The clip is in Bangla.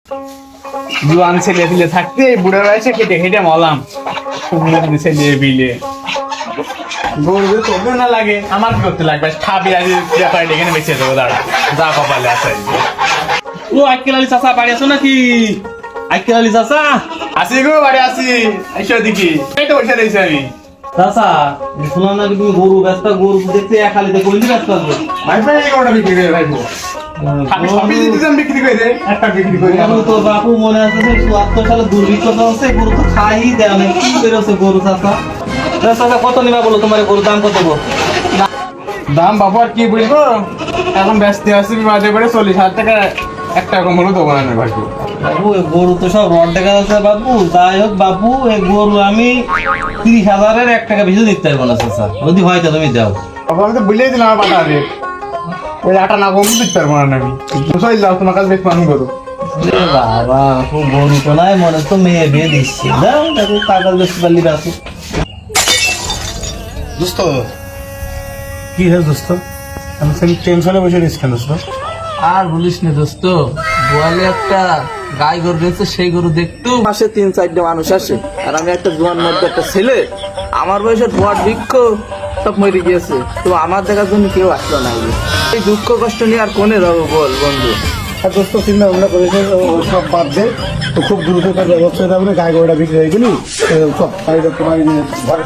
জোয়ান ছেলে ফেলে থাকতে বুড়ো বয়সে খেটে খেটে মলাম ছেলে বিলে গরু করবে না লাগে আমার কি করতে লাগবে খাবি আর ব্যাপারে এখানে বেঁচে দেবো দাঁড়া যা কপালে আছে ও আইকেল আলী চাচা বাড়ি আছো নাকি? আইকেল আলী চাচা আসি গো বাড়ি আসি এসো দেখি এই তো বসে রয়েছি আমি চাচা শুনলাম নাকি তুমি গরু ব্যস্ত গরু দেখতে এক খালিতে কইলি ব্যস্ত আছো ভাই ভাই এই গরুটা বিক্রি করে ভাই আমি সবই দিতাম বিক্রি করে একটা বিক্রি করে গরু তো বাপু মনে আছে যে ৭৪ সালে দুর্ভিক্ষ হচ্ছে গরু তো খাই দেয় না কি বেরোছে গরু চাচা চাচা কত নিবা বলো তোমার গরুর দাম কত গো? দাম বাবু আর কি বলবো এখন ব্যস্ত আছি বাজে করে ৪০,০০০ টাকা একটা কম হলো দেবো না ভাই বাবু এই গরু তো সব রড দেখা যাচ্ছে বাবু যাই হোক বাবু এই গরু আমি ৩০,০০০-এর ১ টাকা বেশি দিতে পারবো না চাচা যদি হয় তো তুমি দাও বাবু আমি তো বলেই দিলাম আমার পাঠা রেট ওই আটা না কম দিতে পারবো না আমি বুঝাই যাও তোমার কাছে বেশ মানুষ করো এ বাবা গরু তো নাই মনে তো মেয়ে বিয়ে দিচ্ছি দাও দেখো কাগজ বেশি পারলি বাসু দোস্ত কি হে দোস্ত আমি টেনশনে বসে রয়েছি কেন দোস্ত? আর বলিস না দোস্ত গোয়ালে একটা গাই গরু রয়েছে সেই গরু দেখতেও মাসে ৩-৪টা মানুষ আসে আর আমি একটা জোয়ান মধ্যে একটা ছেলে আমার বয়সের বট বৃক্ষ সব মরে গিয়েছে তো আমার দেখার জন্য কেউ আসলো না এই দুঃখ কষ্ট নিয়ে আর কোনে রব বল বন্ধু আর দোস্ত চিন্তা ভাবনা করেছে সব বাদ দে তো খুব দ্রুত তার ব্যবস্থা হবে গায়ে গরুটা বিক্রি হয়ে গেলি সব তোমার ঘরে